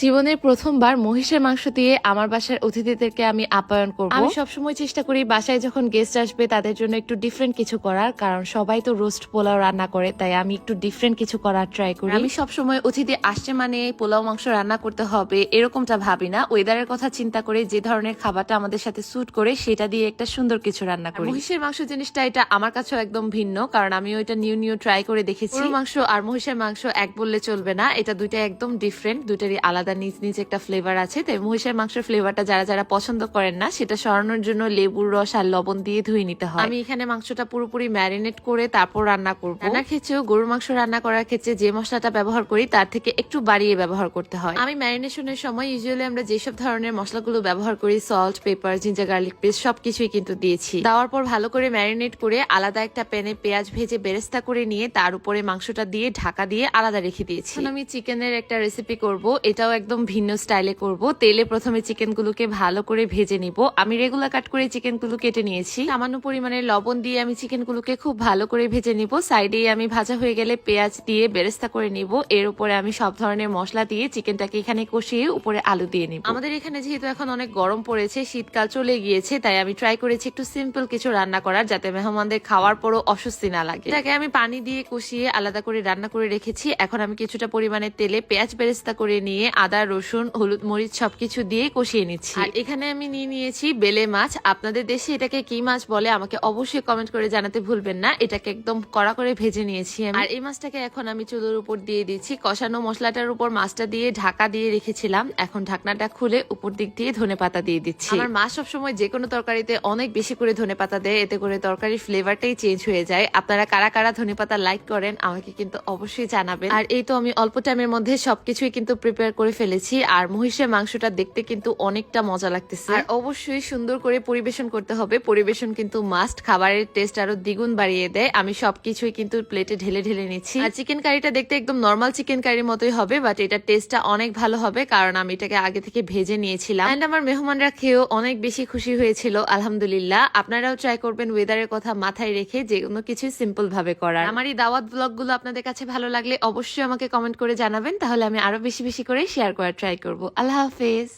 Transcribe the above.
জীবনের প্রথমবার মহিষের মাংস দিয়ে আমার বাসার অতিথিদেরকে আমি আপ্যায়ন করব। আমি সবসময় চেষ্টা করি বাসায় যখন গেস্ট আসবে তাদের জন্য একটু ডিফারেন্ট কিছু করার, কারণ সবাই তো রোস্ট পোলাও রান্না করে, তাই আমি একটু ডিফারেন্ট কিছু করার ট্রাই করি। আমি সবসময় অতিথি আসছে মানে পোলাও মাংস রান্না করতে হবে এরকমটা ভাবি না। ওয়েদারের কথা চিন্তা করে যে ধরনের খাবারটা আমাদের সাথে স্যুট করে সেটা দিয়ে একটা সুন্দর কিছু রান্না করি। মহিষের মাংস জিনিসটা এটা আমার কাছেও একদম ভিন্ন, কারণ আমি ওইটা নিউ ট্রাই করে দেখেছি। গরুর মাংস আর মহিষের মাংস এক বললে চলবে না, এটা দুইটা একদম ডিফারেন্ট, দুইটারই আলাদা নিজ নিজ একটা ফ্লেভার আছে। তাই মহিষের মাংসের ফ্লেভারটা যারা যারা পছন্দ করেন না সেটা সরানোর জন্য লেবুর রস আর লবণ দিয়ে ধুয়ে নিতে হয়। আমি এখানে মাংসটা পুরোপুরি ম্যারিনেট করে তারপর রান্না করবো। রান্নার ক্ষেত্রেও গরুর মাংস রান্না করার ক্ষেত্রে যে মশলাটা ব্যবহার করি তার থেকে একটু বাড়িয়ে ব্যবহার করতে হয়। আমি ম্যারিনেশনের সময় ইউজুয়ালি আমরা যেসব ধরনের মশলাগুলো ব্যবহার করি, salt, pepper, ginger garlic paste সবকিছুই কিন্তু দিয়েছি। দেওয়ার পর ভালো করে ম্যারিনেট করে আলাদা একটা প্যানে পেঁয়াজ ভেজে বেরেস্তা করে নিয়ে তার উপরে মাংসটা দিয়ে ঢাকা দিয়ে আলাদা রেখে দিয়েছি। আমি চিকেনের একটা রেসিপি করব, এটাও একদম ভিন্ন স্টাইলে করব। তেলে প্রথমে চিকেন গুলোকে ভালো করে ভেজে নিব। আমি রেগুলার কাট করে চিকেন গুলো কেটে নিয়েছি। সামান্য পরিমাণে লবণ দিয়ে আমি চিকেন গুলোকে খুব ভালো করে ভেজে নিব। সাইডে আমি ভাজা হয়ে গেলে পেঁয়াজ দিয়ে বেরেস্তা করে নিব। এর উপরে আমি সব ধরনের মশলা দিয়ে চিকেনটাকে এখানে কষিয়ে উপরে আলু দিয়ে নিব। আমাদের এখানে যেহেতু এখন অনেক গরম পড়েছে, শীতকাল চলে গিয়েছে, তাই আমি ট্রাই করেছি একটু সিম্পল কিছু রান্না করার, যাতে মেহমানদের খাওয়ার পরও অস্বস্তি না লাগে। এটাকে আমি পানি দিয়ে কষিয়ে আলাদা করে রান্না করে রেখেছি। এখন আমি কিছুটা পরিমাণে তেলে পেঁয়াজ বেরেস্তা করে নিয়ে আদা, রসুন, হলুদ, মরিচ সবকিছু দিয়ে কষিয়ে নিচ্ছি। আর এখানে আমি নিয়েছি বেলে মাছ। আপনাদের দেশে এটাকে কি মাছ বলে আমাকে অবশ্যই কমেন্ট করে জানাতে ভুলবেন না। এটাকে একদম কড়া করে ভেজে নিয়েছি আমি। আর এই মাছটাকে এখন আমি চুলোর উপর দিয়ে দিচ্ছি। কষানো মশলাটার উপর মাছটা দিয়ে ঢাকা দিয়ে রেখেছিলাম। এখন ঢাকনাটা খুলে উপর দিক দিয়ে ধনেপাতা দিয়ে দিচ্ছি। আমার মা সবসময় যে কোনো তরকারিতে অনেক বেশি করে ধনেপাতা দেয়, এতে করে তরকারির ফ্লেভারটাই চেঞ্জ হয়ে যায়। আপনারা কারা কারা ধনেপাতা লাইক করেন আমাকে কিন্তু অবশ্যই জানাবেন। আর এই তো আমি অল্প টাইমের মধ্যে সবকিছুই কিন্তু প্রিপেয়ার করে ফেলেছি। আর মহিষের মাংসটা দেখতে কিন্তু অনেকটা মজা লাগতেছে। আর অবশ্যই সুন্দর করে পরিবেশন করতে হবে। পরিবেশন কিন্তু মাস্ট, খাবারের টেস্ট আরো দ্বিগুণ বাড়িয়ে দেয়। আমি সবকিছুই কিন্তু প্লেটে ঢেলে ঢেলে নিচ্ছি। আর চিকেন কারিটা দেখতে একদম নর্মাল চিকেন কারির মতোই হবে, বাট এটা টেস্টটা অনেক ভালো হবে, কারণ আমি এটাকে আগে থেকে ভেজে নিয়েছিলাম। এন্ড আমার মেহমানরা খেয়েও অনেক বেশি খুশি হয়েছিল, আলহামদুলিল্লাহ। আপনারাও ট্রাই করবেন ওয়েদারের কথা মাথায় রেখে যে কোনো কিছু সিম্পল ভাবে করার। আমার এই দাওয়াত ব্লগ গুলো আপনাদের কাছে ভালো লাগলে অবশ্যই আমাকে কমেন্ট করে জানাবেন, তাহলে আমি আরো বেশি বেশি করে শেয়ার করার ট্রাই করবো। আল্লাহ হাফেজ।